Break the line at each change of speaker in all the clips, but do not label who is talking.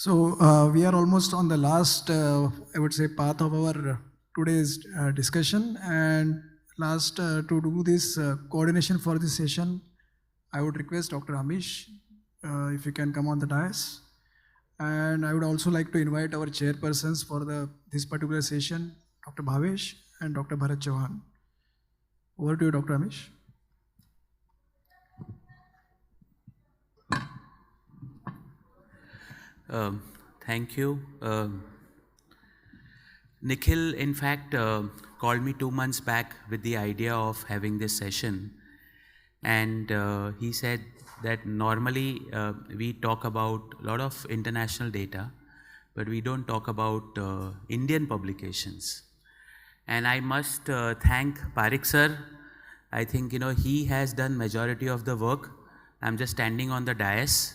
We are almost on the last, I would say, path of our today's discussion. And last, to do this coordination for this session, I would request Dr. Amish, if you can come on the dais. And I would also like to invite our chairpersons for this particular session, Dr. Bhavesh and Dr. Bharat Chauhan. Over to you, Dr. Amish.
Thank you. Nikhil, in fact, called me 2 months back with the idea of having this session. And he said that normally we talk about a lot of international data, but we don't talk about Indian publications. And I must thank Parikh sir. I think, he has done majority of the work. I'm just standing on the dais.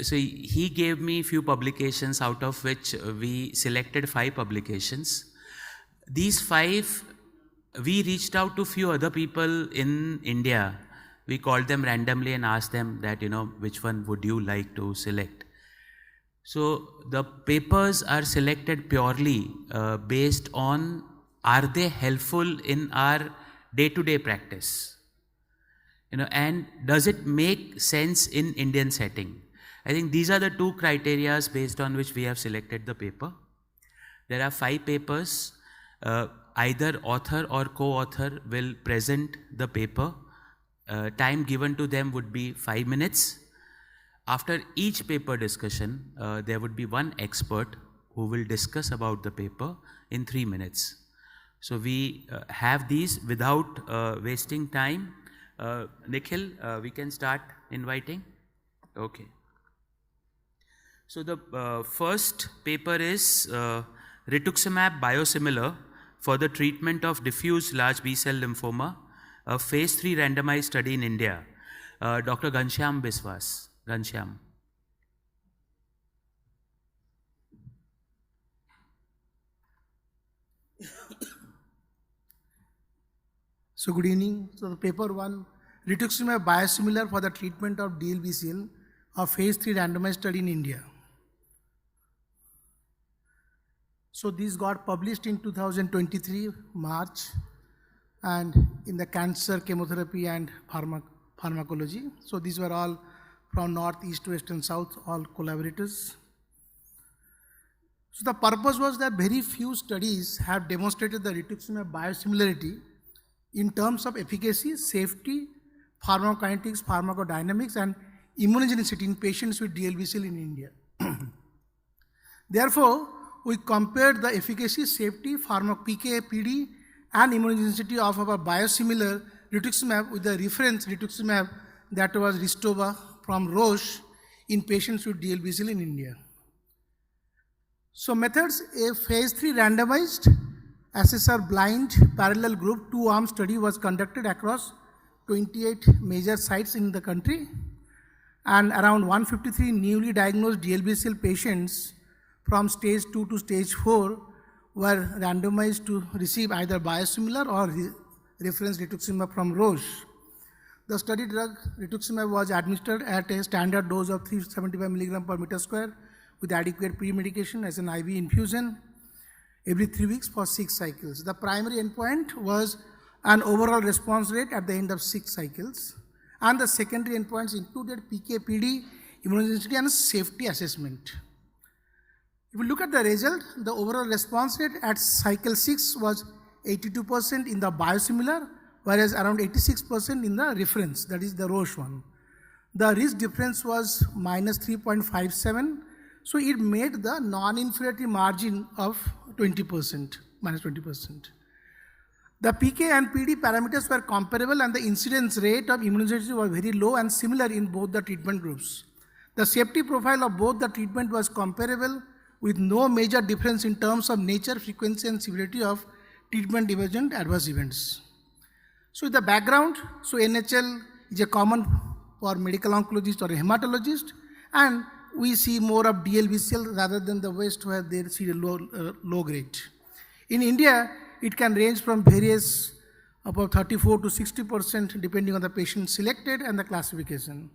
So he gave me few publications, out of which we selected 5 publications. These 5, we reached out to few other people in India. We called them randomly and asked them that, which one would you like to select? So the papers are selected purely based on, are they helpful in our day-to-day practice? And does it make sense in Indian setting? I think these are the 2 criteria based on which we have selected the paper. There are 5 papers. Either author or co-author will present the paper. Time given to them would be 5 minutes. After each paper discussion, there would be one expert who will discuss about the paper in 3 minutes. So we have these without wasting time. Nikhil, we can start inviting. Okay. So the first paper is Rituximab biosimilar for the treatment of diffuse large B-cell lymphoma, a phase 3 randomized study in India. Dr. Ghanashyam Biswas. Ghanashyam.
So good evening. So the paper 1, Rituximab biosimilar for the treatment of DLBCL, a phase 3 randomized study in India. So these got published in 2023 March, and in the cancer, chemotherapy and pharmacology. So these were all from north, east, west and south, all collaborators. So the purpose was that very few studies have demonstrated the rituximab biosimilarity in terms of efficacy, safety, pharmacokinetics, pharmacodynamics and immunogenicity in patients with DLBCL in India. Therefore, we compared the efficacy, safety, PK, PD and immunogenicity of our biosimilar rituximab with the reference rituximab that was Ristova from Roche in patients with DLBCL in India. So methods, a phase 3 randomized assessor blind parallel group 2-arm study was conducted across 28 major sites in the country, and around 153 newly diagnosed DLBCL patients from stage 2 to stage 4 were randomized to receive either biosimilar or reference rituximab from Roche. The study drug rituximab was administered at a standard dose of 375 mg per meter square with adequate pre-medication as an IV infusion every 3 weeks for 6 cycles. The primary endpoint was an overall response rate at the end of 6 cycles, and the secondary endpoints included PK/PD, immunogenicity and safety assessment. If you look at the result, the overall response rate at cycle 6 was 82% in the biosimilar, whereas around 86% in the reference, that is the Roche one. The risk difference was minus 3.57, so it made the non-inferiority margin of 20%, minus 20%. The PK and PD parameters were comparable and the incidence rate of immunogenicity was very low and similar in both the treatment groups. The safety profile of both the treatment was comparable with no major difference in terms of nature, frequency and severity of treatment emergent adverse events. So the background, so NHL is a common for medical oncologist or a hematologist, and we see more of DLBCL rather than the West where they see a low grade. In India, it can range from various about 34 to 60% depending on the patient selected and the classification.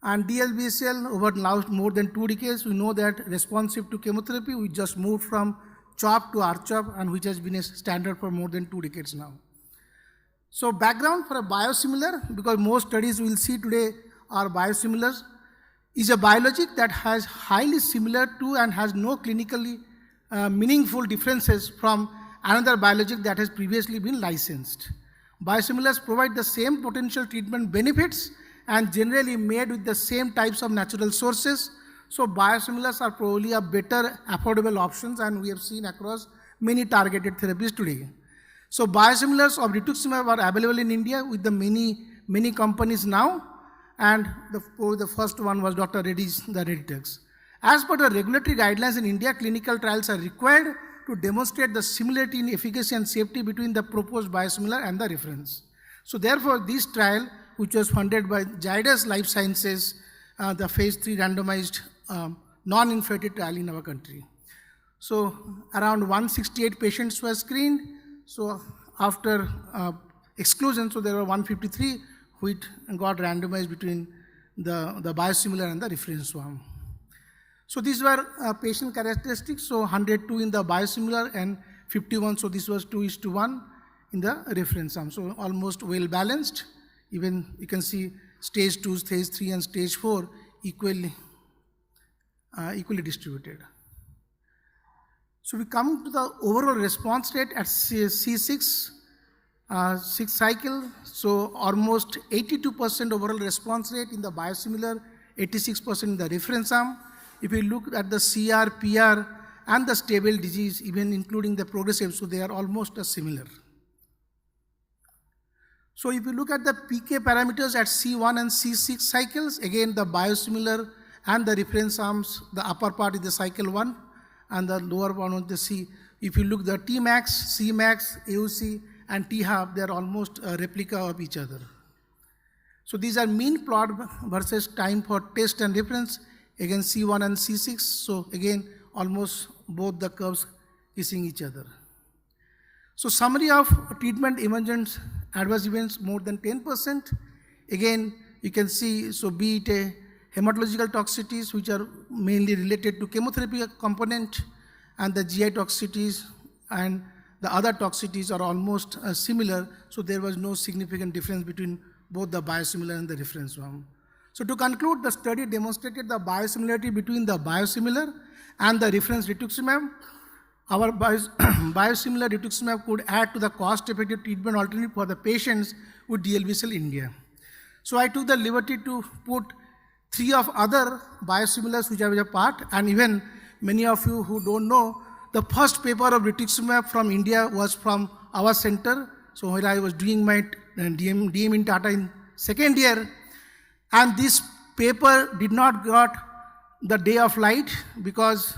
And DLBCL over now more than 2 decades, we know that responsive to chemotherapy, we just moved from CHOP to RCHOP, and which has been a standard for more than 2 decades now. So background for a biosimilar, because most studies we will see today are biosimilars, is a biologic that has highly similar to and has no clinically meaningful differences from another biologic that has previously been licensed. Biosimilars provide the same potential treatment benefits and generally made with the same types of natural sources. So biosimilars are probably a better affordable options, and we have seen across many targeted therapies today. So biosimilars of Rituximab are available in India with the many companies now, and the first one was Dr. Reddy's, the Reditux. As per the regulatory guidelines in India, clinical trials are required to demonstrate the similarity in efficacy and safety between the proposed biosimilar and the reference. So therefore, this trial, which was funded by Zydus Life Sciences, the phase 3 randomized non-inferiority trial in our country. So around 168 patients were screened. So after exclusion, so there were 153 which got randomized between the biosimilar and the reference one. So these were patient characteristics. So 102 in the biosimilar and 51. So this was 2:1 in the reference arm. So almost well balanced. Even you can see stage 2, stage 3, and stage 4 equally distributed. So we come to the overall response rate at C6, 6 cycle. So almost 82% overall response rate in the biosimilar, 86% in the reference arm. If you look at the CR, PR, and the stable disease, even including the progressive, so they are almost similar. So if you look at the PK parameters at C1 and C6 cycles, again the biosimilar and the reference arms, the upper part is the cycle 1 and the lower one on the C. If you look the Tmax, Cmax, AUC, and T-half, they are almost a replica of each other. So these are mean plot versus time for test and reference, again C1 and C6. So again, almost both the curves kissing each other. So summary of treatment emergent adverse events more than 10%. Again, you can see, so be it a hematological toxicities which are mainly related to chemotherapy component, and the GI toxicities and the other toxicities are almost similar. So there was no significant difference between both the biosimilar and the reference one. So to conclude, the study demonstrated the biosimilarity between the biosimilar and the reference Rituximab. Our biosimilar Rituximab could add to the cost-effective treatment alternative for the patients with DLBCL India. So I took the liberty to put 3 of other biosimilars which I was a part, and even many of you who don't know, the first paper of Rituximab from India was from our center. So when I was doing my DM in Tata in second year, and this paper did not got the day of light because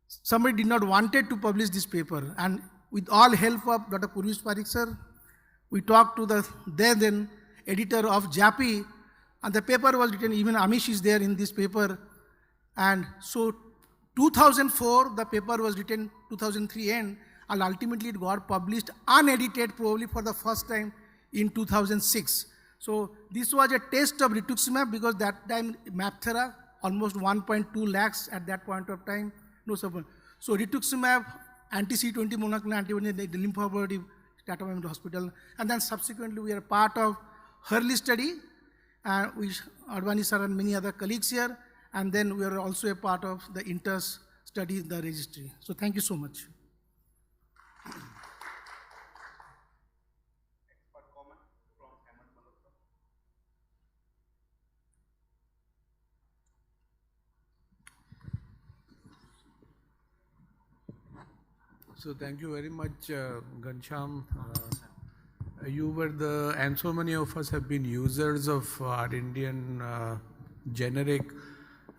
somebody did not wanted to publish this paper. And with all help of Dr. Purvish Parikh sir, we talked to the then editor of JAPI, and the paper was written, even Amish is there in this paper. And so 2004, the paper was written 2003 end, and ultimately it got published unedited probably for the first time in 2006. So this was a test of Rituximab because that time MAPTHERA, almost 1.2 lakhs at that point of time, no support. So Rituximab, anti-C20 monoclonal antibody, the lymphoma Tata Memorial Hospital, and then subsequently we are part of Hurley study, which Advani sir and many other colleagues here, and then we are also a part of the INTERS study, the registry. So thank you so much.
Expert comment from Hemant Malhotra.
So thank you very much, Ghanashyam. You were and so many of us have been users of our Indian generic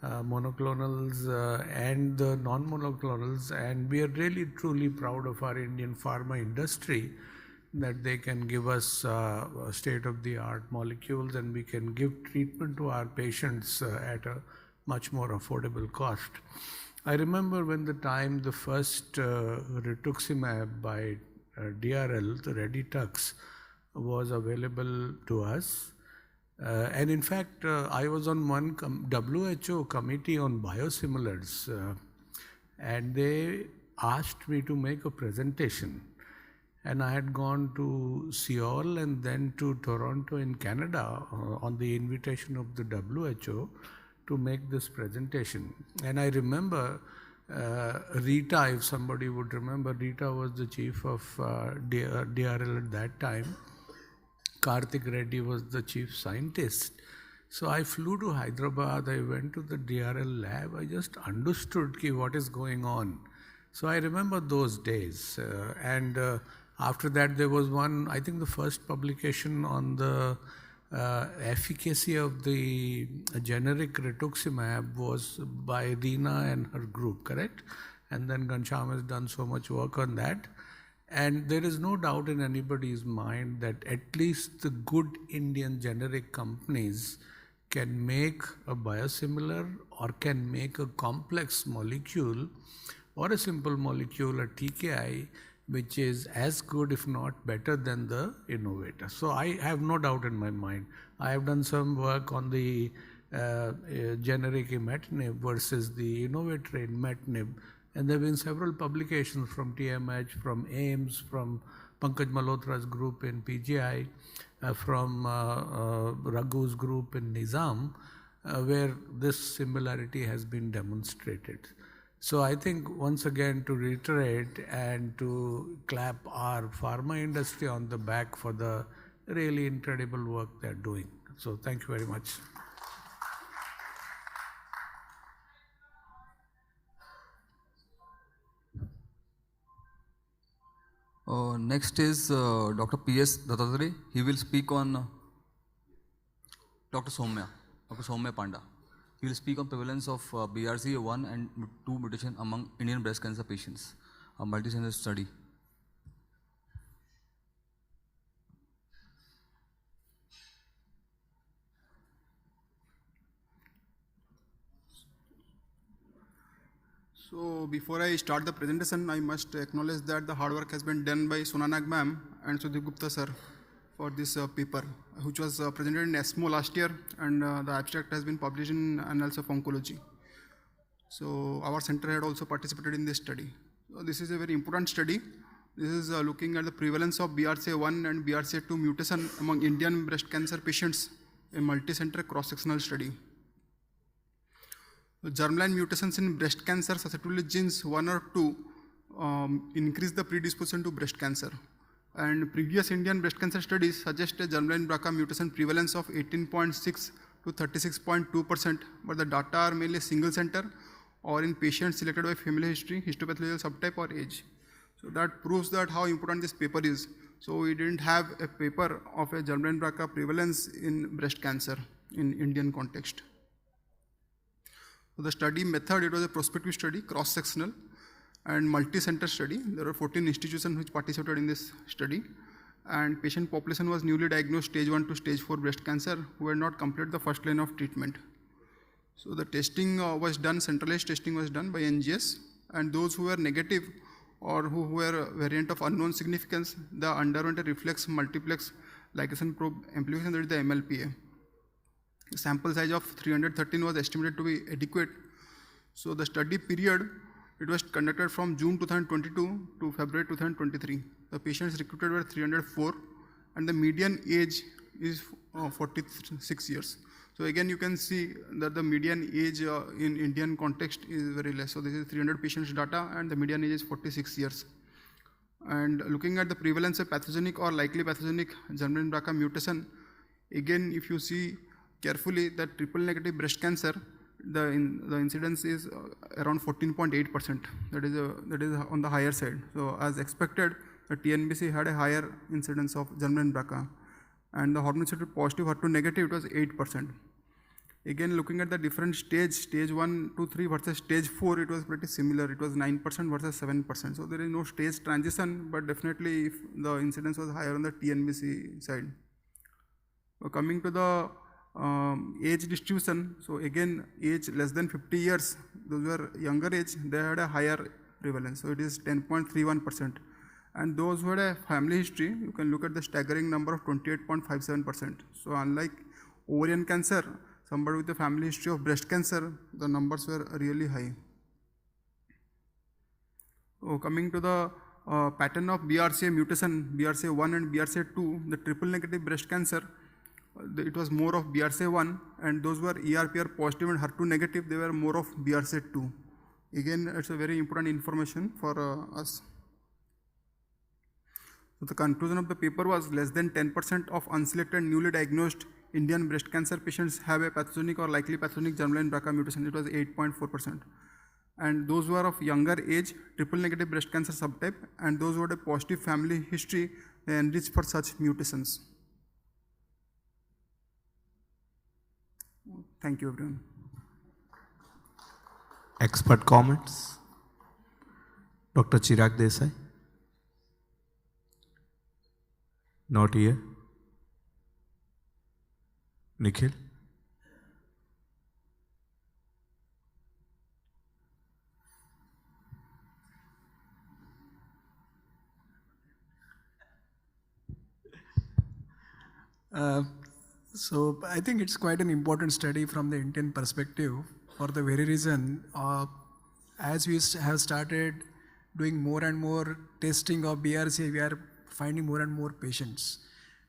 monoclonals and the non-monoclonals, and we are really truly proud of our Indian pharma industry that they can give us state-of-the-art molecules and we can give treatment to our patients at a much more affordable cost. I remember when the first Rituximab by DRL, the Reditux, was available to us. And in fact, I was on one WHO committee on biosimilars, and they asked me to make a presentation. And I had gone to Seoul and then to Toronto in Canada on the invitation of the WHO to make this presentation. And I remember Rita, if somebody would remember, Rita was the chief of DRL at that time. Karthik Reddy was the chief scientist. So I flew to Hyderabad, I went to the DRL lab, I just understood what is going on. So I remember those days. After that there was one, I think the first publication on the efficacy of the generic Rituximab was by Reena and her group, correct? And then Ghanashyam has done so much work on that. And there is no doubt in anybody's mind that at least the good Indian generic companies can make a biosimilar or can make a complex molecule or a simple molecule, a TKI, which is as good if not better than the innovator. So I have no doubt in my mind. I have done some work on the generic imatinib versus the innovator imatinib. And there have been several publications from TMH, from AIMS, from Pankaj Malhotra's group in PGI, from Raghu's group in Nizam, where this similarity has been demonstrated. So I think once again to reiterate and to clap our pharma industry on the back for the really incredible work they're doing. So thank you very much.
Next is Dr. P.S. Dattatreya. He will speak on Dr. Soumya Panda. He will speak on prevalence of BRCA1 and 2 mutation among Indian breast cancer patients, a multicentre study.
So before I start the presentation, I must acknowledge that the hard work has been done by Sonanag ma'am and Sudhir Gupta sir for this paper, which was presented in ESMO last year, and the abstract has been published in Annals of Oncology. So our center had also participated in this study. So this is a very important study. This is looking at the prevalence of BRCA1 and BRCA2 mutation among Indian breast cancer patients, a multi-center cross-sectional study. Germline mutations in breast cancer susceptibility genes 1 or 2 increase the predisposition to breast cancer. And previous Indian breast cancer studies suggest a germline BRCA mutation prevalence of 18.6 to 36.2%, but the data are mainly single center or in patients selected by family history, histopathological subtype or age. So that proves that how important this paper is. So we didn't have a paper of a germline BRCA prevalence in breast cancer in Indian context. So the study method, it was a prospective study, cross-sectional and multi-center study. There were 14 institutions which participated in this study, and patient population was newly diagnosed stage 1 to stage 4 breast cancer who had not completed the first line of treatment. So the testing was done, centralized testing was done by NGS, and those who were negative or who were variant of unknown significance, they underwent a reflex multiplex ligation probe amplification, that is the MLPA. The sample size of 313 was estimated to be adequate. So the study period, it was conducted from June 2022 to February 2023. The patients recruited were 304 and the median age is 46 years. So again you can see that the median age in Indian context is very less. So this is 300 patients data and the median age is 46 years. And looking at the prevalence of pathogenic or likely pathogenic germline BRCA mutation, again if you see carefully that triple negative breast cancer, the incidence is around 14.8%. That is on the higher side. So as expected, the TNBC had a higher incidence of germline BRCA, and the hormone receptor positive, HER2 negative, it was 8%. Again, looking at the different stage 1, 2, 3 versus stage 4, it was pretty similar. It was 9% versus 7%. So there is no stage transition, but definitely if the incidence was higher on the TNBC side. So coming to the age distribution, so again age less than 50 years, those were younger age, they had a higher prevalence, so it is 10.31%. And those who had a family history, you can look at the staggering number of 28.57%. So unlike ovarian cancer, somebody with a family history of breast cancer, the numbers were really high. Coming to the pattern of BRCA mutation, BRCA1 and BRCA2, the triple negative breast cancer, it was more of BRCA1, and those who were ERPR positive and HER2 negative, they were more of BRCA2. Again, it's a very important information for us. So the conclusion of the paper was less than 10% of unselected newly diagnosed Indian breast cancer patients have a pathogenic or likely pathogenic germline BRCA mutation. It was 8.4%. And those who are of younger age, triple negative breast cancer subtype, and those who had a positive family history, they enrich for such mutations. Thank you, everyone.
Expert comments? Dr. Chirag Desai? Not here. Nikhil?
So I think it's quite an important study from the Indian perspective for the very reason, as we have started doing more and more testing of BRCA, we are finding more and more patients.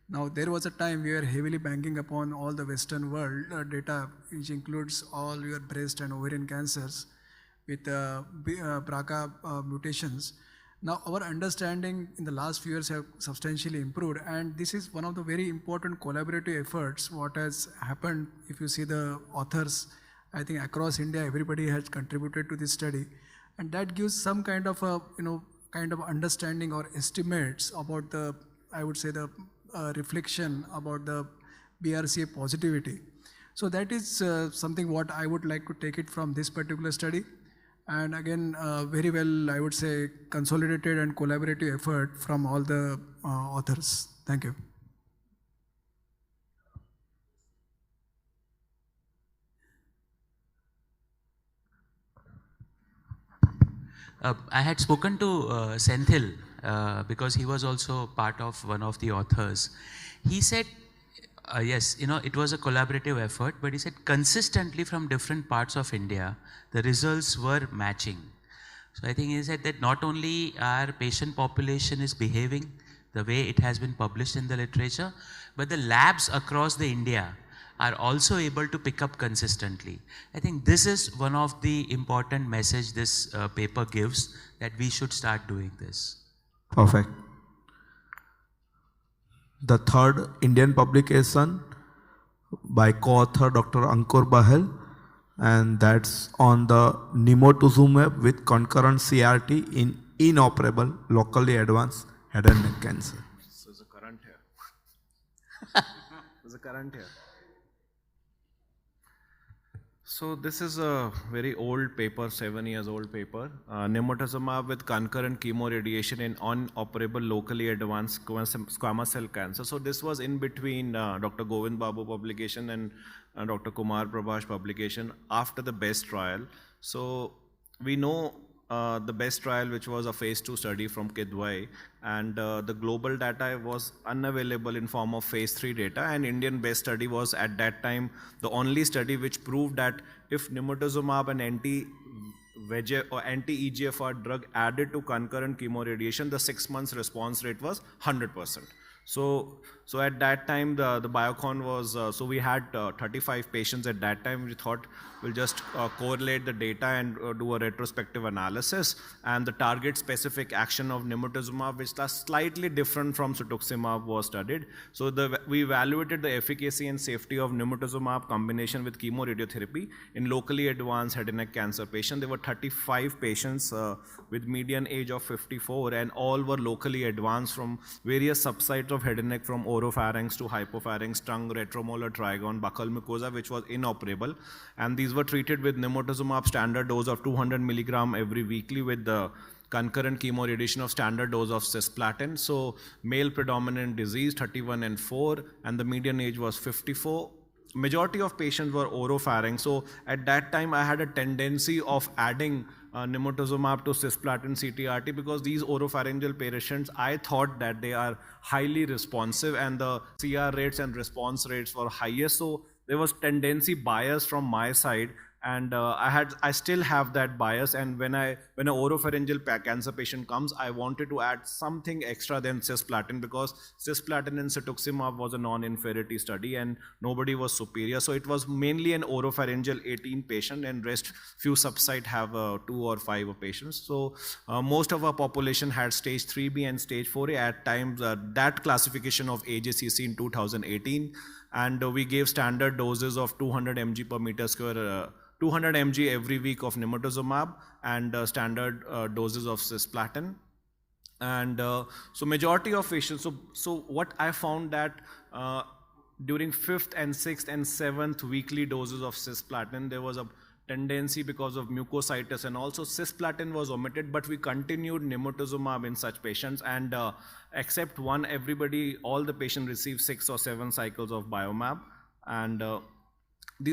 Now there was a time we were heavily banking upon all the Western world data, which includes all your breast and ovarian cancers with BRCA mutations. Now our understanding in the last few years have substantially improved, and this is one of the very important collaborative efforts what has happened. If you see the authors, I think across India everybody has contributed to this study, and that gives some kind of a kind of understanding or estimates about the, I would say, the reflection about the BRCA positivity. So that is something what I would like to take it from this particular study. And again, very well, I would say, consolidated and collaborative effort from all the authors. Thank you.
I had spoken to Senthil because he was also part of one of the authors. He said, yes, it was a collaborative effort, but he said consistently from different parts of India, the results were matching. So I think he said that not only our patient population is behaving the way it has been published in the literature, but the labs across the India are also able to pick up consistently. I think this is one of the important message this paper gives, that we should start doing this.
Perfect. The third Indian publication by co-author Dr. Ankur Bahl, and that's on the Nimotuzumab with concurrent CRT in inoperable locally advanced head and neck cancer.
So there's a current here. There's a current here. So this is a very old paper, 7 years old paper. Nimotuzumab with concurrent chemoradiation in inoperable locally advanced squamous cell cancer. So this was in between Dr. Govind Babu publication and Dr. Kumar Prabhash publication after the BEST trial. So we know the BEST trial, which was a phase 2 study from Kidwai, and the global data was unavailable in form of phase 3 data, and Indian BEST study was at that time the only study which proved that if Nimotuzumab and anti-VEGF or anti-EGFR drug added to concurrent chemoradiation, the 6 months response rate was 100%. So at that time the Biocon was, so we had 35 patients at that time. We thought we'll just correlate the data and do a retrospective analysis, and the target specific action of Nimotuzumab, which is slightly different from Rituximab, was studied. So we evaluated the efficacy and safety of Nimotuzumab combination with chemoradiotherapy in locally advanced head and neck cancer patients. There were 35 patients with median age of 54, and all were locally advanced from various subsites of head and neck, from oropharynx to hypopharynx, tongue, retromolar, trigon, buccal mucosa, which was inoperable. And these were treated with Nimotuzumab standard dose of 200 milligram every weekly with the concurrent chemoradiation of standard dose of cisplatin. So male predominant disease, 31 and 4, and the median age was 54. Majority of patients were oropharynx. So at that time I had a tendency of adding Nimotuzumab to cisplatin CTRT, because these oropharyngeal patients, I thought that they are highly responsive and the CR rates and response rates were highest. So there was tendency bias from my side, and I still have that bias. And when an oropharyngeal cancer patient comes, I wanted to add something extra than cisplatin, because cisplatin and Rituximab was a non-inferiority study and nobody was superior. So it was mainly an oropharyngeal 18 patient, and rest few subsite have 2 or 5 patients. So most of our population had stage 3B and stage 4A at times. That classification of AJCC in 2018, and we gave standard doses of 200 mg per meter square. 200 mg every week of Nimotuzumab, and standard doses of cisplatin. And so majority of patients, so what I found that during 5th and 6th and 7th weekly doses of cisplatin, there was a tendency because of mucositis, and also cisplatin was omitted, but we continued Nimotuzumab in such patients, and except one, all the patients received 6 or 7 cycles of Biomab. And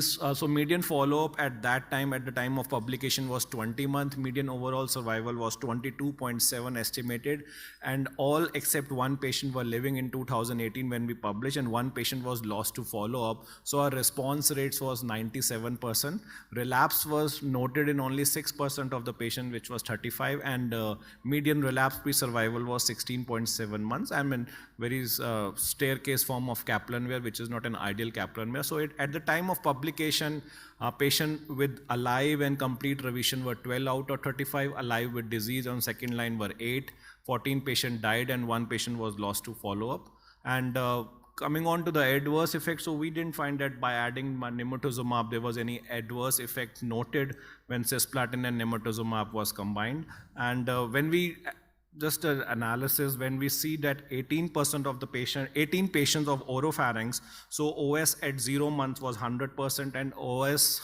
so median follow-up at that time, at the time of publication, was 20 months. Median overall survival was 22.7 estimated, and all except one patient were living in 2018 when we published, and one patient was lost to follow-up. So our response rates was 97%. Relapse was noted in only 6% of the patient, which was 35, and median relapse-free survival was 16.7 months. I mean, very staircase form of Kaplan-Meier, which is not an ideal Kaplan-Meier. So at the time of publication, patient with alive and complete remission were 12 out of 35, alive with disease on second line were 8, 14 patients died, and 1 patient was lost to follow-up. And coming on to the adverse effects, so we didn't find that by adding Nimotuzumab there was any adverse effect noted when cisplatin and Nimotuzumab was combined. And when we just an analysis, when we see that 18% of the 18 patients of oropharynx, so OS at 0 months was 100%, and OS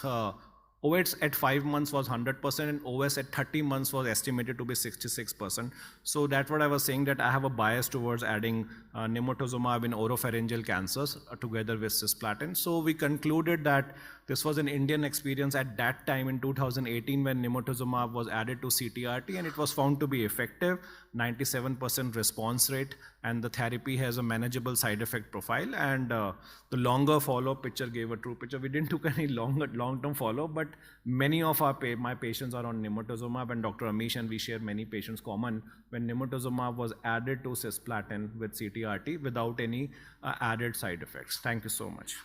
at 5 months was 100%, and OS at 30 months was estimated to be 66%. So that's what I was saying, that I have a bias towards adding Nimotuzumab in oropharyngeal cancers together with cisplatin. So we concluded that this was an Indian experience at that time in 2018 when Nimotuzumab was added to CTRT, and it was found to be effective, 97% response rate, and the therapy has a manageable side effect profile, and the longer follow-up picture gave a true picture. We didn't took any long-term follow-up, but many of my patients are on Nimotuzumab, and Dr. Amish and we share many patients common when Nimotuzumab was added to cisplatin with CTRT without any added side effects. Thank you so much.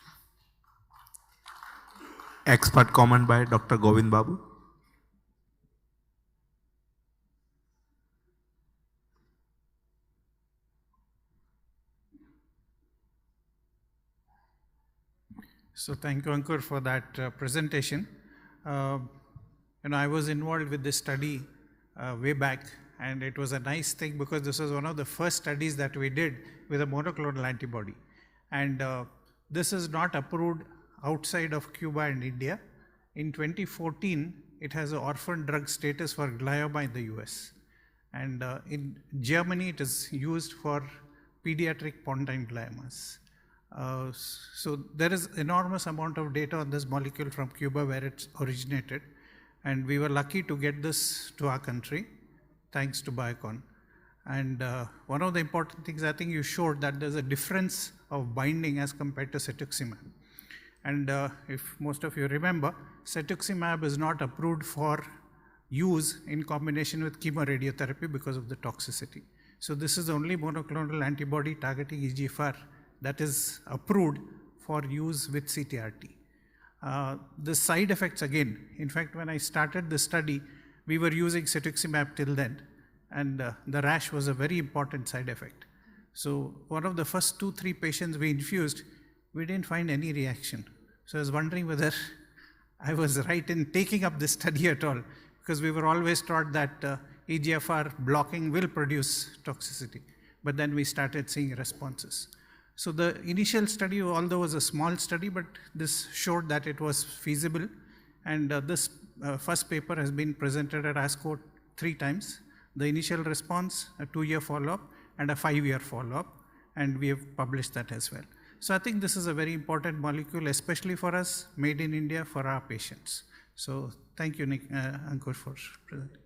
Expert comment by Dr. Govind Babu.
So thank you, Ankur, for that presentation. I was involved with this study way back, and it was a nice thing because this was one of the first studies that we did with a monoclonal antibody. And this is not approved outside of Cuba and India. In 2014, it has an orphan drug status for glioma in the US. And in Germany, it is used for pediatric pontine gliomas. So there is enormous amount of data on this molecule from Cuba where it's originated, and we were lucky to get this to our country thanks to Biocon. And one of the important things, I think you showed that there's a difference of binding as compared to Rituximab. And if most of you remember, Rituximab is not approved for use in combination with chemoradiotherapy because of the toxicity. So this is the only monoclonal antibody targeting EGFR that is approved for use with CTRT. The side effects again, in fact, when I started the study, we were using Rituximab till then, and the rash was a very important side effect. So one of the first 2-3 patients we infused, we didn't find any reaction. So I was wondering whether I was right in taking up this study at all, because we were always taught that EGFR blocking will produce toxicity, but then we started seeing responses. So the initial study, although was a small study, but this showed that it was feasible. And this first paper has been presented at ASCO 3 times. The initial response, a 2-year follow-up, and a 5-year follow-up, and we have published that as well. So I think this is a very important molecule, especially for us, made in India for our patients. So thank you, Ankur, for presenting.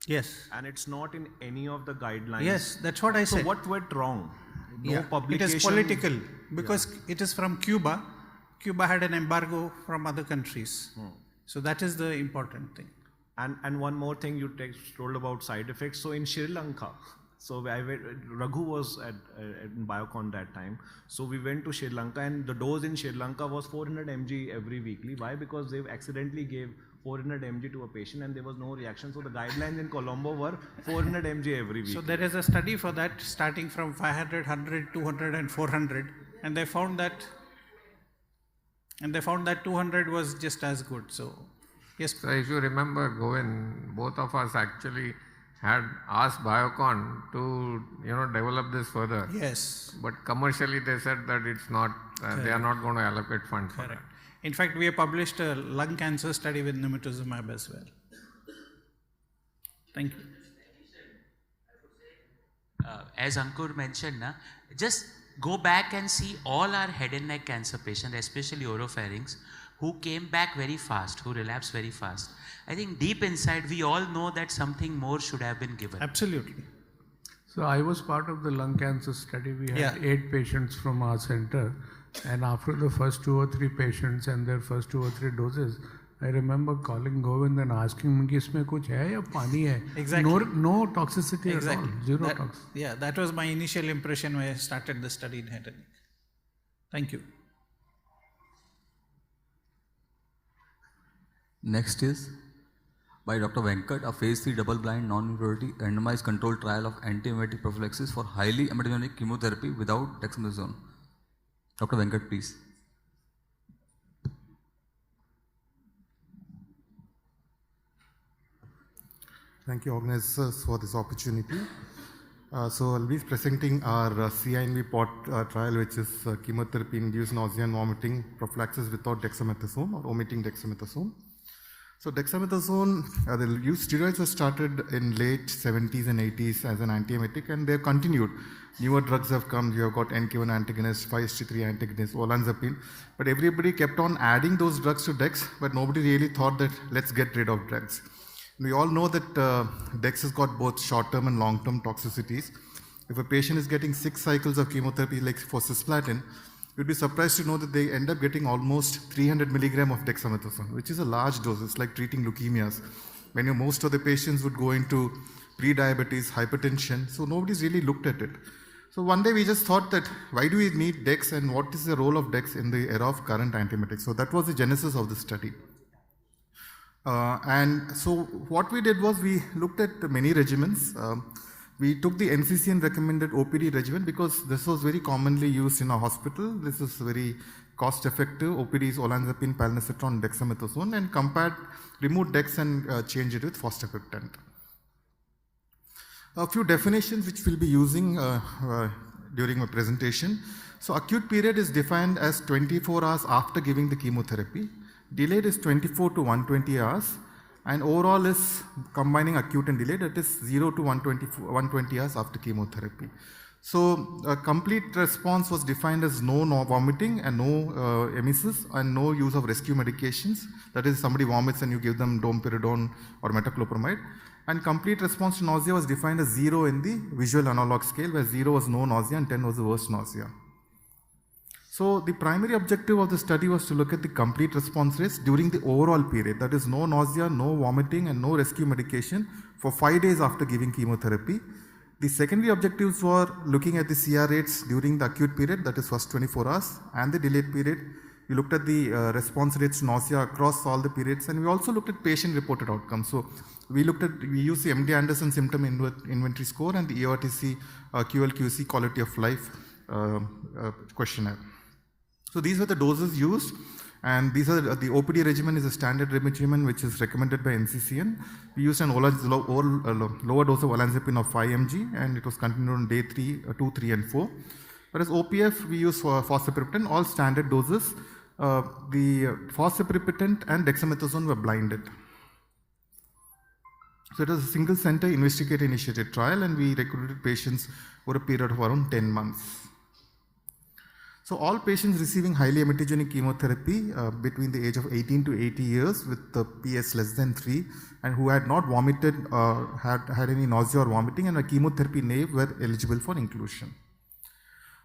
Yes.
And it's not in any of the guidelines.
Yes, that's what I
So
said.
what went wrong? No
Yeah,
publication.
it is political because it is from Cuba. Cuba had an embargo from other countries. So that is the important thing.
And one more thing you told about side effects. So in Sri Lanka, Raghu was at Biocon that time. So we went to Sri Lanka, and the dose in Sri Lanka was 400 mg every weekly. Why? Because they accidentally gave 400 mg to a patient and there was no reaction. So the guidelines in Colombo were 400 mg every week.
So there is a study for that starting from 500, 100, 200 and 400, and they found that 200 was just as good. So yes.
So if you remember, Govind, both of us actually had asked Biocon to develop this further.
Yes.
But commercially they said that it's not, they are not going to allocate funds for that.
In fact, we have published a lung cancer study with Nimotuzumab as well. Thank you.
As Ankur mentioned, just go back and see all our head and neck cancer patients, especially oropharynx, who came back very fast, who relapsed very fast. I think deep inside we all know that something more should have been given.
Absolutely.
So I was part of the lung cancer study. We had 8 patients from our center, and after the first 2 or 3 patients and their first 2 or 3 doses, I remember calling Govind and asking him, "Isme kuch hai ya pani hai?"
Exactly.
No toxicity at all. Zero tox.
Yeah, that was my initial impression when I started the study in head and neck. Thank you.
Next is by Dr. Venkat, a phase 3 double-blind non-inferiority randomized controlled trial of antiemetic prophylaxis for highly emetogenic chemotherapy without dexamethasone. Dr. Venkat, please.
Thank you, organizers, for this opportunity. So I'll be presenting our CINV POD trial, which is chemotherapy-induced nausea and vomiting prophylaxis without dexamethasone or omitting dexamethasone. So dexamethasone, the use steroids were started in late 70s and 80s as an antiemetic, and they've continued. Newer drugs have come. You have got NK1 antagonist, 5-HT3 antagonist, olanzapine, but everybody kept on adding those drugs to dex, but nobody really thought that let's get rid of drugs. We all know that dex has got both short-term and long-term toxicities. If a patient is getting 6 cycles of chemotherapy, like for cisplatin, you'd be surprised to know that they end up getting almost 300 milligram of dexamethasone, which is a large dose. It's like treating leukemias. When most of the patients would go into pre-diabetes, hypertension, so nobody's really looked at it. So one day we just thought that why do we need dex and what is the role of dex in the era of current antiemetics? So that was the genesis of the study. And so what we did was we looked at many regimens. We took the NCCN recommended OPD regimen because this was very commonly used in a hospital. This is very cost effective. OPD is olanzapine, palinositron, dexamethasone, and removed dex and changed it with fostroquinone. A few definitions which we'll be using during my presentation. So acute period is defined as 24 hours after giving the chemotherapy. Delayed is 24 to 120 hours, and overall is combining acute and delayed, that is 0 to 120 hours after chemotherapy. So a complete response was defined as no vomiting and no emesis and no use of rescue medications. That is, somebody vomits and you give them domperidone or metoclopramide. And complete response to nausea was defined as 0 in the visual analog scale, where 0 was no nausea and 10 was the worst nausea. So the primary objective of the study was to look at the complete response rates during the overall period. That is, no nausea, no vomiting, and no rescue medication for 5 days after giving chemotherapy. The secondary objectives were looking at the CR rates during the acute period, that is first 24 hours, and the delayed period. We looked at the response rates to nausea across all the periods, and we also looked at patient-reported outcomes. So we used the MD Anderson symptom inventory score and the EORTC QLQC quality of life questionnaire. So these were the doses used, and these are the OPD regimen is a standard regimen which is recommended by NCCN. We used an lower dose of olanzapine of 5 mg, and it was continued on day 2, 3, and 4. Whereas OPF, we use fosaprepitant, all standard doses. The fosaprepitant and dexamethasone were blinded. So it was a single center investigator-initiated trial, and we recruited patients over a period of around 10 months. So all patients receiving highly emetogenic chemotherapy between the age of 18 to 80 years with the PS less than 3 and who had not vomited or had any nausea or vomiting and a chemotherapy naive were eligible for inclusion.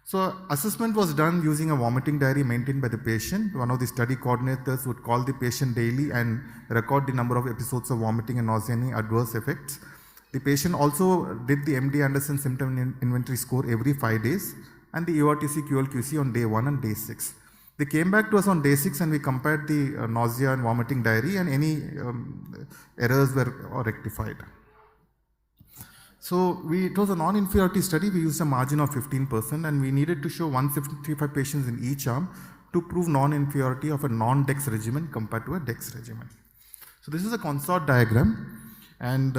So assessment was done using a vomiting diary maintained by the patient. One of the study coordinators would call the patient daily and record the number of episodes of vomiting and nausea and any adverse effects. The patient also did the MD Anderson symptom inventory score every 5 days and the EORTC QLQC on day 1 and day 6. They came back to us on day 6 and we compared the nausea and vomiting diary and any errors were rectified. So it was a non-inferiority study. We used a margin of 15% and we needed to show 155 patients in each arm to prove non-inferiority of a non-DEX regimen compared to a DEX regimen. So this is a consort diagram and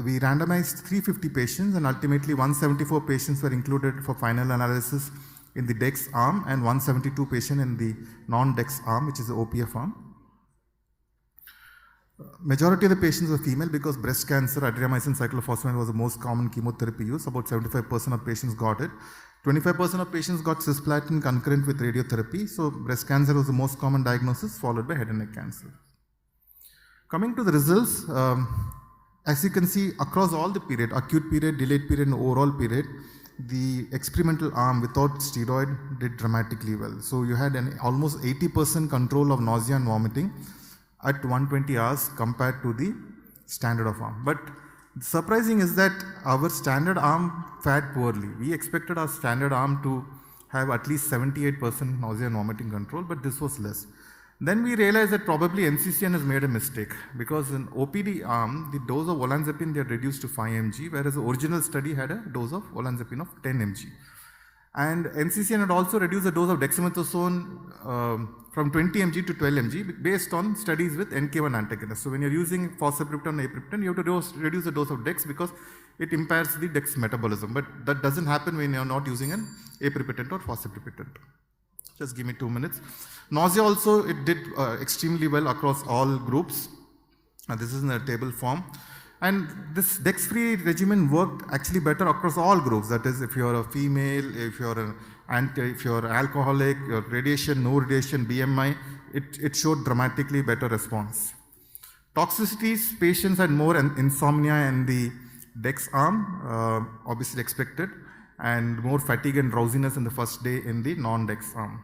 we randomized 350 patients and ultimately 174 patients were included for final analysis in the DEX arm and 172 patients in the non-DEX arm, which is the OPF arm. Majority of the patients were female because breast cancer, adriamycin cyclophosphamide was the most common chemotherapy used. About 75% of patients got it. 25% of patients got cisplatin concurrent with radiotherapy. So breast cancer was the most common diagnosis, followed by head and neck cancer. Coming to the results, as you can see across all the period, acute period, delayed period and overall period, the experimental arm without steroid did dramatically well. So you had an almost 80% control of nausea and vomiting at 120 hours compared to the standard of arm. But surprising is that our standard arm fared poorly. We expected our standard arm to have at least 78% nausea and vomiting control, but this was less. Then we realized that probably NCCN has made a mistake because in OPD arm, the dose of olanzapine they had reduced to 5 mg, whereas the original study had a dose of olanzapine of 10 mg. And NCCN had also reduced the dose of dexamethasone from 20 mg to 12 mg based on studies with NK1 antagonists. So when you're using fosaprepitant or aprepitant, you have to reduce the dose of dex because it impairs the dex metabolism. But that doesn't happen when you're not using an aprepitant or fosaprepitant. Just give me 2 minutes. Nausea also, it did extremely well across all groups. This is in a table form. And this dex-free regimen worked actually better across all groups. That is, if you're a female, if you're alcoholic, your radiation, no radiation, BMI, it showed dramatically better response. Toxicities, patients had more insomnia in the dex arm, obviously expected, and more fatigue and drowsiness in the first day in the non-dex arm.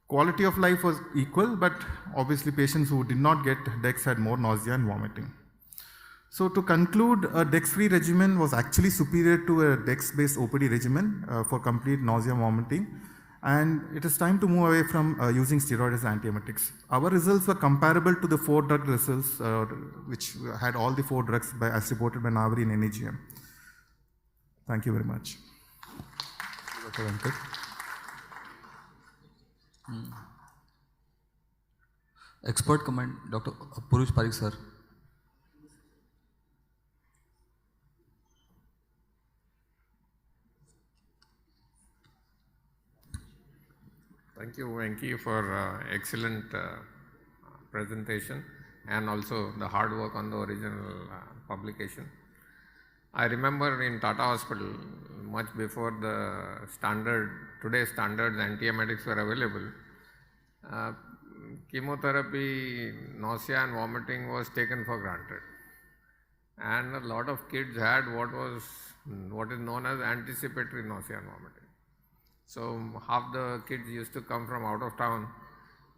Quality of life was equal, but obviously patients who did not get dex had more nausea and vomiting. So to conclude, a DEX-free regimen was actually superior to a DEX-based OPD regimen for complete nausea and vomiting. And it is time to move away from using steroids as antiemetics. Our results were comparable to the 4-drug results, which had all the 4 drugs as reported by Navri in NEGM. Thank you very much.
Dr. Ankur. Expert comment, Dr. Purush Parikh sir.
Thank you, Venki, for excellent presentation and also the hard work on the original publication. I remember in Tata Hospital, much before the today's standards antiemetics were available, chemotherapy, nausea and vomiting was taken for granted. And a lot of kids had what is known as anticipatory nausea and vomiting. So half the kids used to come from out of town,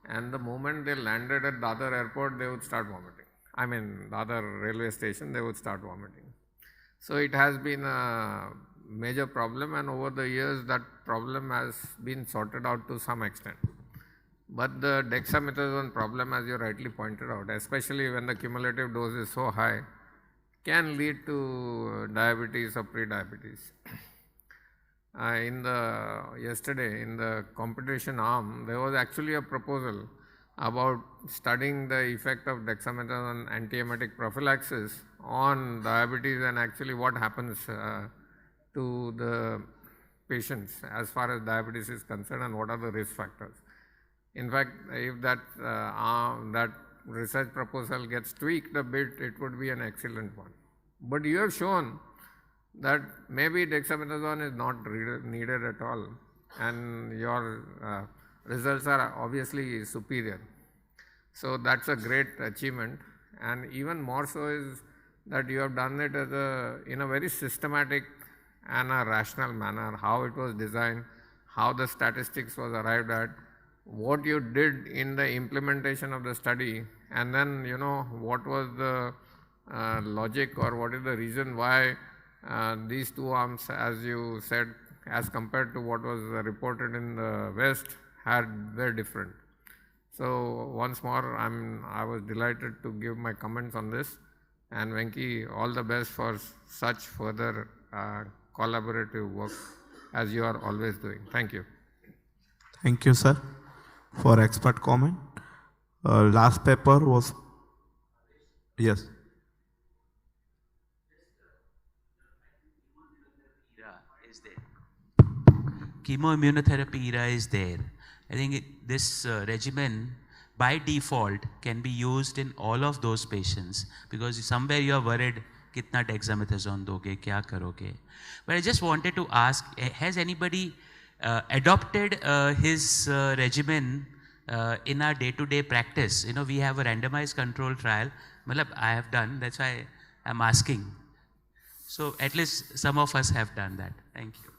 and the moment they landed at Dadar airport, they would start vomiting. I mean, Dadar railway station, they would start vomiting. So it has been a major problem, and over the years that problem has been sorted out to some extent. But the dexamethasone problem, as you rightly pointed out, especially when the cumulative dose is so high, can lead to diabetes or pre-diabetes. Yesterday in the competition arm, there was actually a proposal about studying the effect of dexamethasone antiemetic prophylaxis on diabetes and actually what happens to the patients as far as diabetes is concerned and what are the risk factors. In fact, if that research proposal gets tweaked a bit, it would be an excellent one. But you have shown that maybe dexamethasone is not needed at all. and your results are obviously superior. So that's a great achievement, and even more so is that you have done it in a very systematic and a rational manner, how it was designed, how the statistics was arrived at, what you did in the implementation of the study, and then what was the logic or what is the reason why these two arms, as you said, as compared to what was reported in the West, were different. So once more, I was delighted to give my comments on this, and Venki, all the best for such further collaborative work as you are always doing. Thank you.
Thank you, sir, for expert comment. Last paper was, yes.
Is there. Chemoimmunotherapy era is there. I think this regimen by default can be used in all of those patients, because somewhere you are worried, kitna dexamethasone doge, kya karoge. But I just wanted to ask, has anybody adopted his regimen in our day-to-day practice? We have a randomized control trial. I have done, that's why I'm asking. So at least some of us have done that. Thank you.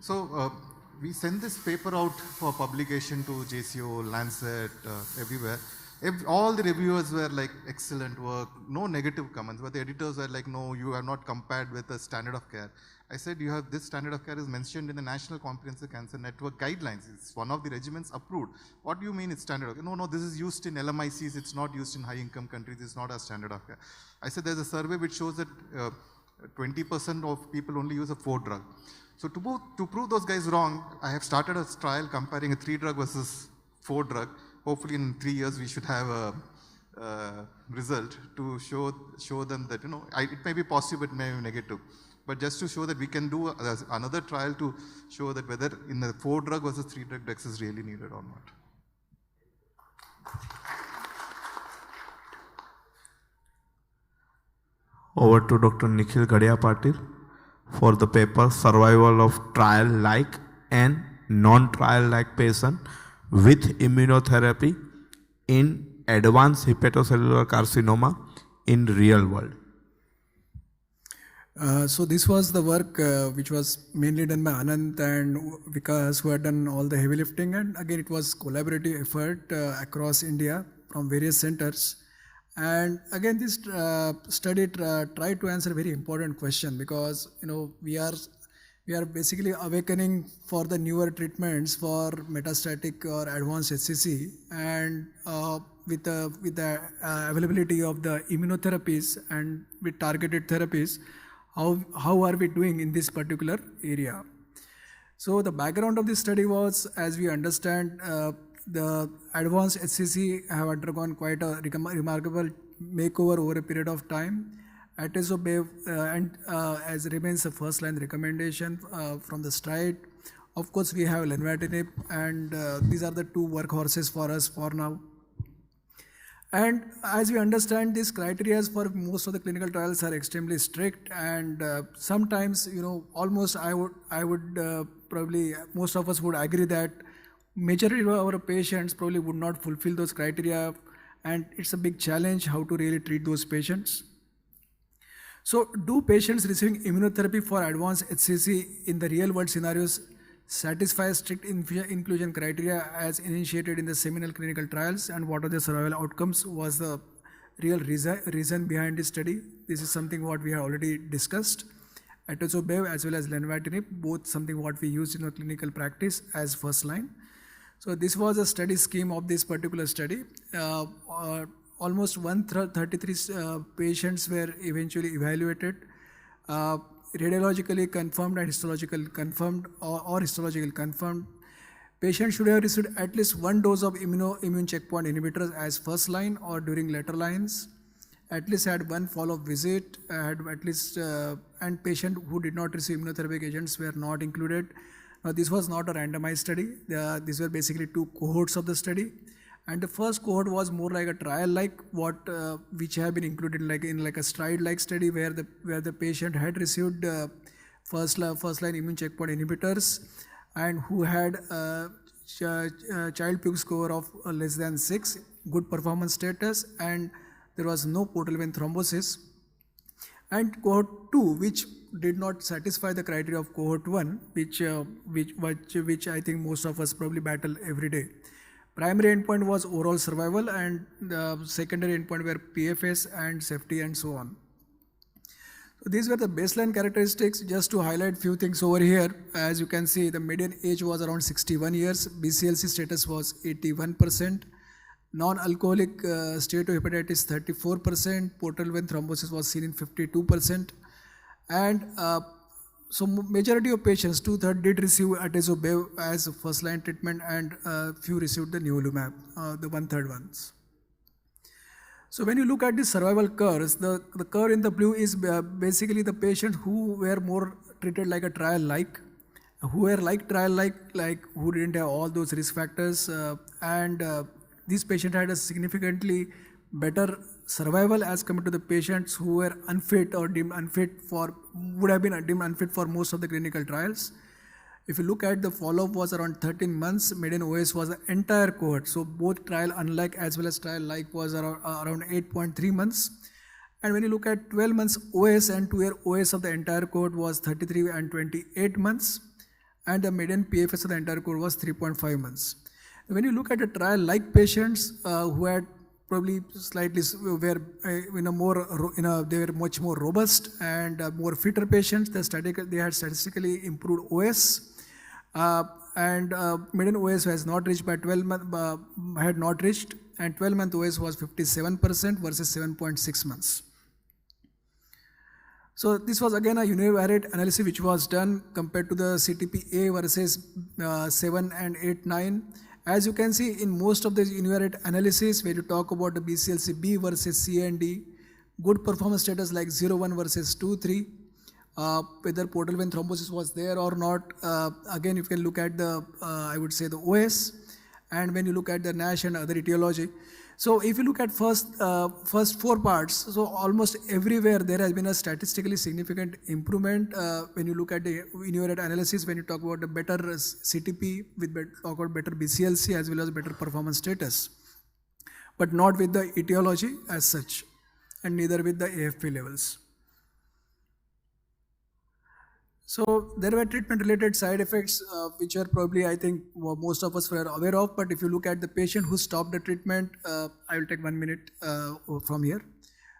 So we sent this paper out for publication to JCO, Lancet, everywhere. All the reviewers were like, excellent work, no negative comments, but the editors were like, no, you have not compared with the standard of care. I said, you have this standard of care is mentioned in the National Comprehensive Cancer Network guidelines. It's one of the regimens approved. What do you mean it's standard of care? No, this is used in LMICs, it's not used in high income countries, it's not a standard of care. I said, there's a survey which shows that 20% of people only use a 4-drug. So to prove those guys wrong, I have started a trial comparing a 3-drug versus 4-drug. Hopefully in 3 years we should have a result to show them that, it may be positive, it may be negative. But just to show that we can do another trial to show that whether in the 4-drug versus 3-drug dex is really needed or not.
Over to Dr. Nikhil Gadia Patil for the paper Survival of Trial-like and Non-Trial-like Patient with Immunotherapy in Advanced Hepatocellular Carcinoma in Real World.
So this was the work which was mainly done by Anant and Vikas, who had done all the heavy lifting, and again it was collaborative effort across India from various centers. And again this study tried to answer a very important question, because we are basically awakening for the newer treatments for metastatic or advanced HCC, and with the availability of the immunotherapies and with targeted therapies, how are we doing in this particular area? So the background of this study was, as we understand, the advanced HCC have undergone quite a remarkable makeover over a period of time. Atezolizumab as remains the first line recommendation from the STRIDE. Of course, we have lenvatinib, and these are the two workhorses for us for now. And as we understand, these criteria for most of the clinical trials are extremely strict, and sometimes, almost I would probably, most of us would agree that majority of our patients probably would not fulfill those criteria, and it's a big challenge how to really treat those patients. So do patients receiving immunotherapy for advanced HCC in the real world scenarios satisfy strict inclusion criteria as initiated in the seminal clinical trials, and what are the survival outcomes was the real reason behind this study. This is something what we have already discussed. Atezolizumab as well as lenvatinib, both something what we used in our clinical practice as first line. So this was a study scheme of this particular study. Almost 133 patients were eventually evaluated. Radiologically confirmed and histologically confirmed or histological confirmed. Patients should have received at least one dose of immune checkpoint inhibitors as first line or during later lines. At least had one follow-up visit, had at least, and patient who did not receive immunotherapeutic agents were not included. Now this was not a randomized study. These were basically two cohorts of the study. And the first cohort was more like a trial like which have been included in a stride like study where the patient had received first line immune checkpoint inhibitors and who had child puke score of less than 6, good performance status, and there was no portal vein thrombosis. And cohort 2, which did not satisfy the criteria of cohort 1, which I think most of us probably battle every day. Primary endpoint was overall survival, and the secondary endpoint were PFS and safety and so on. So these were the baseline characteristics. Just to highlight few things over here, as you can see, the median age was around 61 years, BCLC status was 81%, non-alcoholic steatohepatitis 34%, portal vein thrombosis was seen in 52%, and so majority of patients, 2/3 did receive Atezo-Bev as a first line treatment, and few received the Nivolumab, the 1/3 ones. So when you look at the survival curves, the curve in the blue is basically the patients who were more treated like a trial like, who were like trial like who didn't have all those risk factors, and these patients had a significantly better survival as compared to the patients who were unfit or deemed unfit for, would have been deemed unfit for most of the clinical trials. If you look at the follow-up was around 13 months, median OS was the entire cohort. So both trial unlike as well as trial like was around 8.3 months. And when you look at 12 months OS and 2-year OS of the entire cohort was 33 and 28 months. And the median PFS of the entire cohort was 3.5 months. When you look at the trial like patients who had probably slightly were they were much more robust and more fitter patients. They had statistically improved OS, and median OS has not reached by 12 months, had not reached, and 12-month OS was 57% versus 7.6 months. So this was again a univariate analysis which was done compared to the CTP-A versus 7 and 8, 9. As you can see in most of the univariate analysis, when you talk about the BCLC-B versus C and D, good performance status like 0-1 versus 2-3, whether portal vein thrombosis was there or not. Again, you can look at the, I would say the OS, and when you look at the NASH and other etiology. So if you look at first 4 parts, so almost everywhere there has been a statistically significant improvement. When you look at the univariate analysis, when you talk about the better CTP, talk about better BCLC as well as better performance status, but not with the etiology as such, and neither with the AFP levels. So there were treatment-related side effects, which are probably, I think, most of us were aware of. But if you look at the patient who stopped the treatment, I will take 1 minute from here.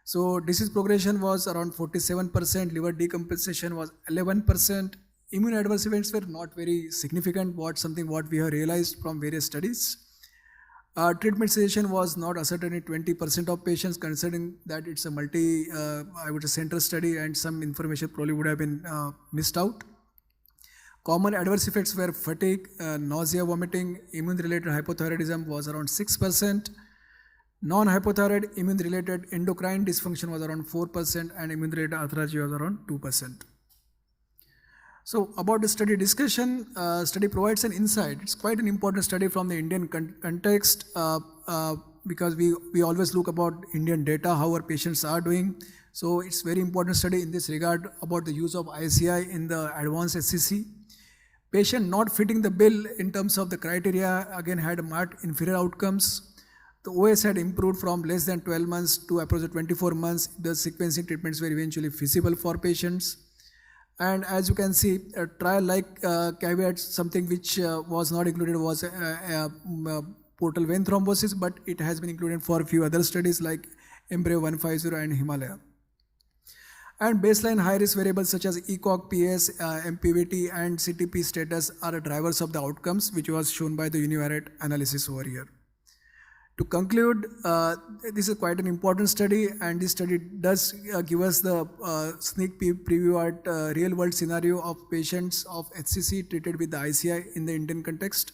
So disease progression was around 47%, liver decompensation was 11%. Immune adverse events were not very significant, what we have realized from various studies. Treatment cessation was not ascertained in 20% of patients, considering that it's a center study and some information probably would have been missed out. Common adverse effects were fatigue, nausea, vomiting, immune-related hypothyroidism was around 6%. Non-hypothyroid immune-related endocrine dysfunction was around 4%, and immune-related arthralgia was around 2%. So about the study discussion, study provides an insight. It's quite an important study from the Indian context because we always look about Indian data, how our patients are doing. So it's very important study in this regard about the use of ICI in the advanced SCC. Patient not fitting the bill in terms of the criteria again had marked inferior outcomes. The OS had improved from less than 12 months to approximately 24 months. The sequencing treatments were eventually feasible for patients. And as you can see, a trial-like caveat, something which was not included was portal vein thrombosis, but it has been included for a few other studies like Embryo 150 and Himalaya. And baseline high-risk variables such as ECOG, PS, MPVT, and CTP status are drivers of the outcomes, which was shown by the univariate analysis over here. To conclude, this is quite an important study, and this study does give us the sneak preview at real-world scenario of patients of HCC treated with the ICI in the Indian context.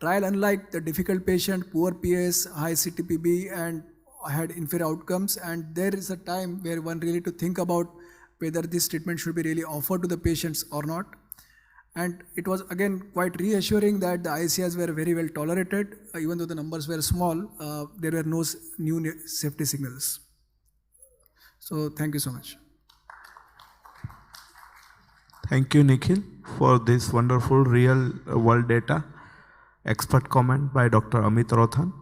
Trial unlike the difficult patient, poor PS, high CTPB, and had inferior outcomes, and there is a time where one really to think about whether this treatment should be really offered to the patients or not. And it was again quite reassuring that the ICIs were very well tolerated, even though the numbers were small, there were no new safety signals. So thank you so much.
Thank you, Nikhil, for this wonderful real world data. Expert comment by Dr. Amit Rothan.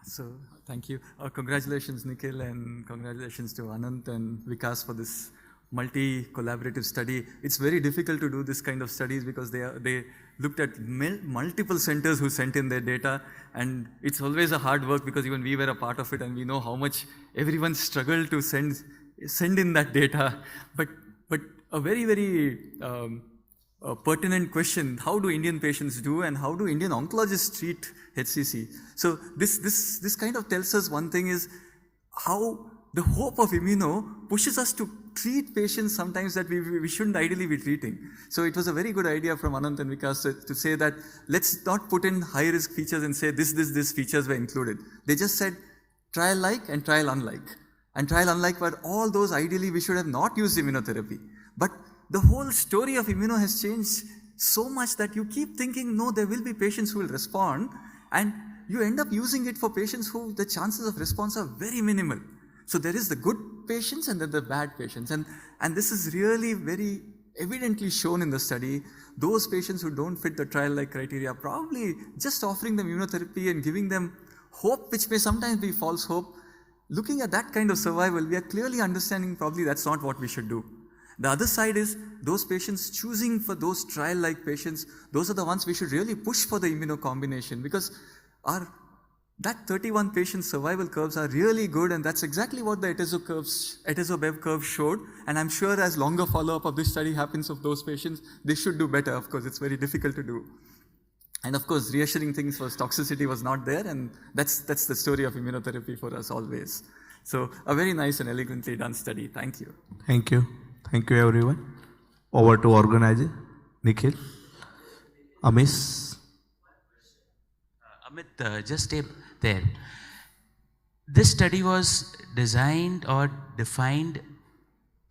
So, thank you. Congratulations, Nikhil, and congratulations to Anant and Vikas for this multi-collaborative study. It's very difficult to do this kind of studies because they looked at multiple centers who sent in their data, and it's always a hard work because even we were a part of it and we know how much everyone struggled to send in that data. But a very, very pertinent question, how do Indian patients do and how do Indian oncologists treat HCC? So this kind of tells us one thing is how the hope of immuno pushes us to treat patients sometimes that we shouldn't ideally be treating. So it was a very good idea from Anant and Vikas to say that let's not put in high risk features and say this features were included. They just said trial like and trial unlike. And trial unlike were all those ideally we should have not used immunotherapy. But the whole story of immuno has changed so much that you keep thinking, no, there will be patients who will respond, and you end up using it for patients who the chances of response are very minimal. So there is the good patients and then the bad patients. And this is really very evidently shown in the study. Those patients who don't fit the trial-like criteria, probably just offering them immunotherapy and giving them hope, which may sometimes be false hope, looking at that kind of survival, we are clearly understanding probably that's not what we should do. The other side is those patients choosing for those trial-like patients, those are the ones we should really push for the immuno combination because that 31 patient survival curves are really good, and that's exactly what the Atezo-Bev curve showed. And I'm sure as longer follow-up of this study happens of those patients, they should do better. Of course, it's very difficult to do. And of course, reassuring things was toxicity was not there, and that's the story of immunotherapy for us always. So a very nice and elegantly done study. Thank you.
Thank you. Thank you, everyone. Over to organizer, Nikhil. Amish.
Amit, just stay there. This study was designed or defined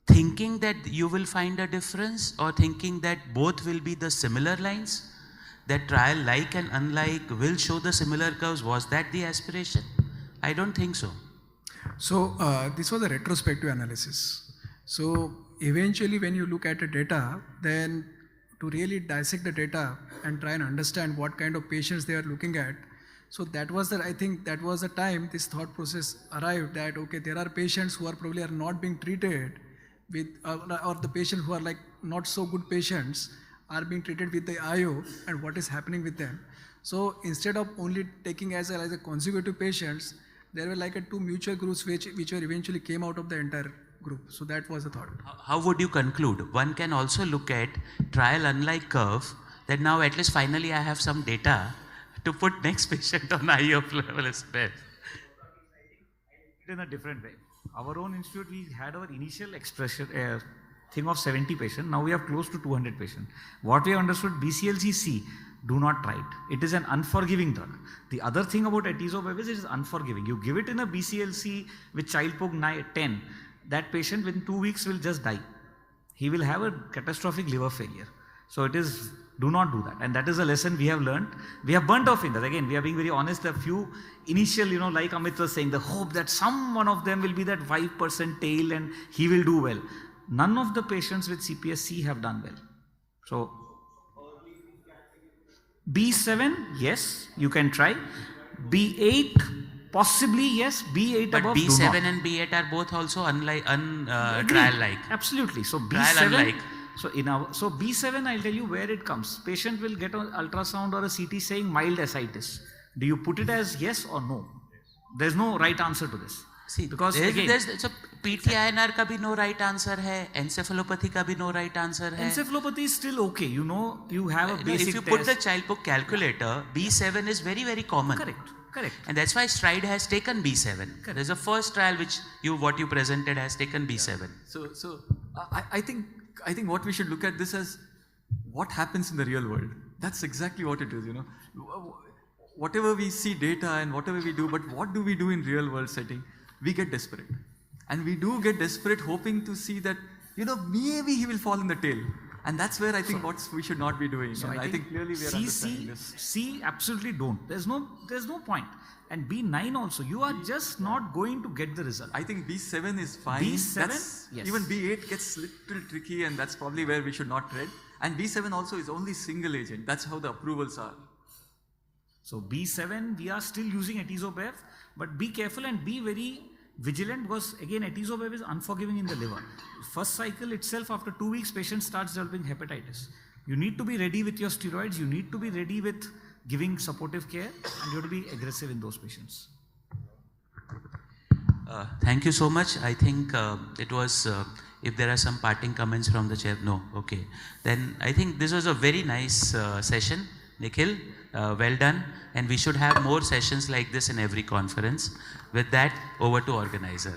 thinking that you will find a difference or thinking that both will be the similar lines? That trial like and unlike will show the similar curves? Was that the aspiration? I don't think so.
So this was a retrospective analysis. So eventually when you look at the data, then to really dissect the data and try and understand what kind of patients they are looking at. So that was I think that was the time this thought process arrived that, okay, there are patients who are probably are not being treated with, or the patients who are like not so good patients are being treated with the IO and what is happening with them. So instead of only taking as a consecutive patients, there were like two mutual groups which were eventually came out of the entire group. So that was the thought.
How would you conclude? One can also look at trial unlike curve that now at least finally I have some data to put next patient on IO level is best.
In a different way. Our own institute, we had our initial expression thing of 70 patients. Now we have close to 200 patients. What we have understood, BCLC-C, do not try it. It is an unforgiving drug. The other thing about Atezo-Bev is it is unforgiving. You give it in a BCLC with child poke 10, that patient within 2 weeks will just die. He will have a catastrophic liver failure. So it is, do not do that. And that is a lesson we have learned. We have burnt off in that. Again, we are being very honest. A few initial, like Amit was saying, the hope that some one of them will be that 5% tail and he will do well. None of the patients with CPSC have done well. So B7, yes, you can try. B8, possibly yes. B8
but
above,
B7
do not.
and B8 are both also trial-like.
Absolutely. So B7.
Trial unlike.
So B7, I'll tell you where it comes. Patient will get an ultrasound or a CT saying mild ascites. Do you put it as yes or no? There's no right answer to this.
See,
because
so PTINR का भी no right answer है, encephalopathy का भी no right answer है.
Encephalopathy is still okay. You have a basic
if you
test.
put the child poke calculator, B7 is very, very common.
Correct.
And that's why STRIDE has taken B7. Correct. There's a first trial which what you presented has taken B7.
Yeah. So I think what we should look at this as what happens in the real world. That's exactly what it is, whatever we see data and whatever we do, but what do we do in real world setting? We get desperate. And we do get desperate hoping to see that, maybe he will fall in the tail. And that's where I think what we should not be doing.
So
and I think clearly we are understanding this.
C, absolutely don't. There's no point. And B9 also, you are just not going to get the result.
I think B7 is fine.
B7, yes.
Even B8 gets little tricky, and that's probably where we should not tread. And B7 also is only single agent. That's how the approvals are.
So B7, we are still using Atizobev, but be careful and be very vigilant, because again Atizobev is unforgiving in the liver. First cycle itself, after 2 weeks, patient starts developing hepatitis. You need to be ready with your steroids, you need to be ready with giving supportive care, and you have to be aggressive in those patients.
Thank you so much. I think it was, if there are some parting comments from the chair, no, okay. Then I think this was a very nice session. Nikhil, well done. And we should have more sessions like this in every conference. With that, over to organizer.